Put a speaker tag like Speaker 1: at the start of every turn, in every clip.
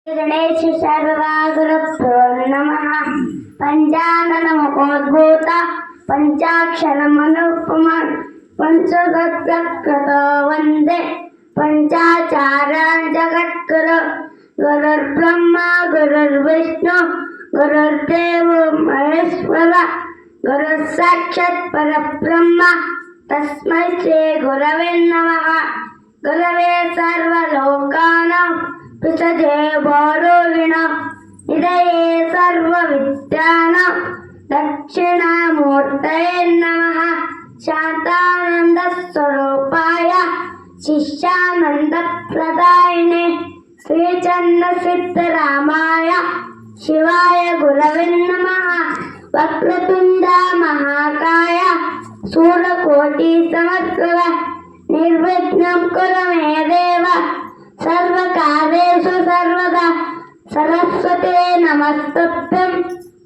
Speaker 1: गणेश सर्वागुरुभ्यो नमः। पंचाननमुखोद्भूत पंचाक्षरमनुपमं पंचतत्त्वकृतो वन्दे पंचाचार्यान् जगद्गुरो। गुरुर्ब्रह्मा गुरुर्विष्णु गुरुर्देवो महेश्वरः गुरुः साक्षात् परब्रह्म तस्मै श्री गुरवे नमः। गुरवे सर्वलोकानां पितजे बोरोगिणः निधये सर्वविद्यानां दक्षिणामूर्तये नमः। शान्तानन्दस्वरूपाय शिष्यानन्दप्रदायिने श्रीचन्द्रसिद्धरामाय शिवाय गुरवे नमः। वक्रतुण्ड महाकाय सूर्यकोटिसमप्रभ निर्विघ्नं कुरु मे देव सर्वकार्येषु सर्वदा। सरस्वते नमस्तुभ्यं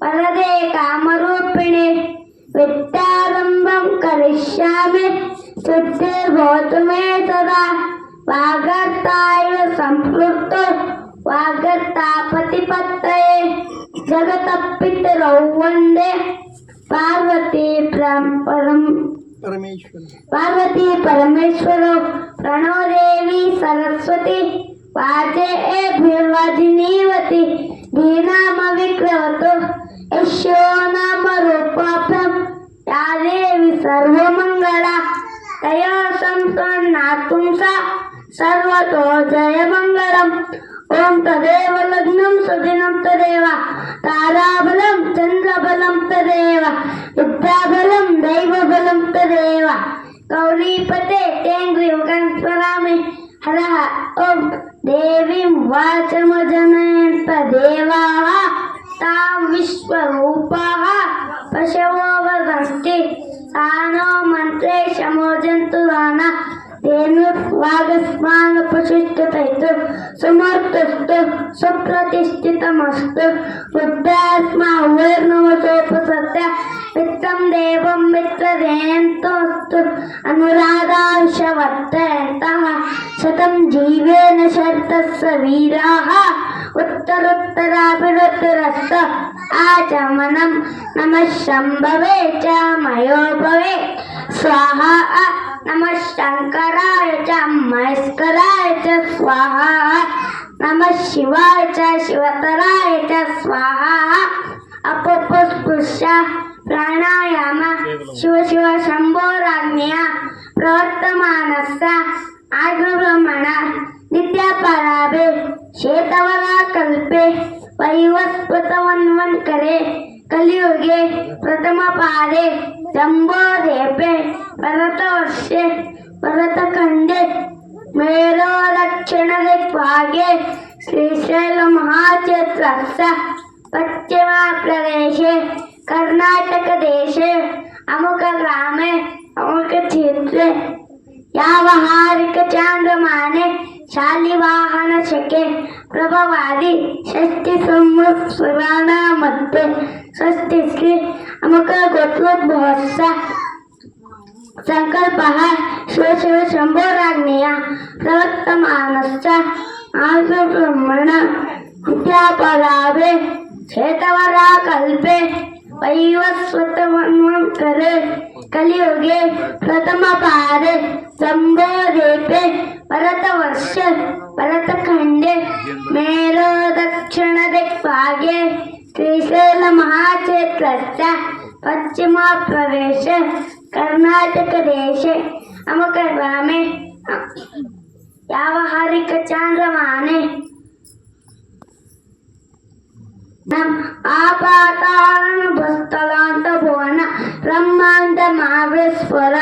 Speaker 1: वरदे कामरूपिणे विद्यारम्भं करिष्यामि सिद्धिर्भवतु मे सदा। वागर्ताय सम्पृक्तो वागर्तापतिपत्तये जगतः पितरौ वन्दे पार्वती परमेश्वरो। प्रणो देवी सरस्वती वाजेभिर्वजिनीवती धीनामविक्रवतु यस्यो नाम रूपाभ्यां या देवी सर्वमङ्गला। तया संसन्नातुं सा सर्वतो जयमङ्गलम्। ओं तदेव लग्नं सुदिनं तदेव ताराबलं चन्द्रबलं तदेव विद्याबलं दैवबलं तदेव। गौरीपते तेङ्ग्रीं स्मरामि हरः ॐ देवीं वाचमजनयन्त देवाः तां विश्वरूपाः पशवो वदन्ति सा नो मन्त्रे शमोजन्तु राना धेनुर्वागस्मानपशुष्टतैतु समर्थस्तु सुप्रतिष्ठितमस्तु बुद्धास्माहुर्नमसोपसत्य मित्रं देवं मित्रदेयन्तोऽस्तु अनुराधाविषवर्धयन्तः शतं जीवेन शरतस्य वीराः उत्तरोत्तराभिरुत्तरस्त आचमनं नमः शम्भवे च मयो भवे स्वाहा। नमः शंकराय च महेश्वराय च स्वाहा। नमः शिवाय च शिवतराय च स्वाहा। अपपुष्पुष्य प्राणायाम शिव शिव शंभोराज्ञया प्रवर्तमानस्य आग्रब्रह्मण नित्यापराभे श्वेतवरा कल्पे वैवस्वतवन्वन्करे कलियुगे प्रथमपादे जम्बोद्वीपे भरतवर्षे भरतखण्डे मेरो दक्षिणदिग्भागे श्रीशैलमहाक्षेत्रस्य पश्चिमप्रदेशे कर्नाटकदेशे अमुकग्रामे अमुकक्षेत्रे व्यावहारिकचान्द्रमाने शालिवाहनशके प्रभवादि षष्ठिसंवत्सराणामध्ये षष्ठिश्री अमुकगोत्रोद्भवस्य संकल्पः शिवशंभोराज्ञया प्रवर्तमानस्य आग्रब्रह्मण नित्यापराभे श्वेतवरा कल्पे वैवस्वतवन्वन्करे कलियुगे प्रथमपादे जम्बोद्वीपे भरतवर्षे भरतखण्डे मेरो दक्षिणदिग्भागे श्रीशैलमहाक्षेत्रस्य पश्चिमप्रदेशे कर्नाटकदेशे अमुकग्रामे व्यावहारिकचान्द्रमाने आपातालनभस्थलान्तभुवन ब्रह्माण्डमावेश्वर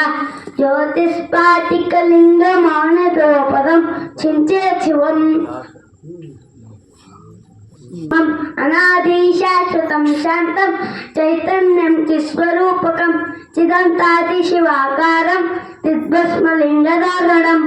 Speaker 1: ज्योतिस्फाटिकलिङ्गमौनद्रौपदं चिन्त्य शिवम् अनादिशाश्वतं शान्तं चैतन्यं चित्स्वरूपकं चिदन्तादिशिवाकारं चिद्भस्मलिङ्गधारणम्।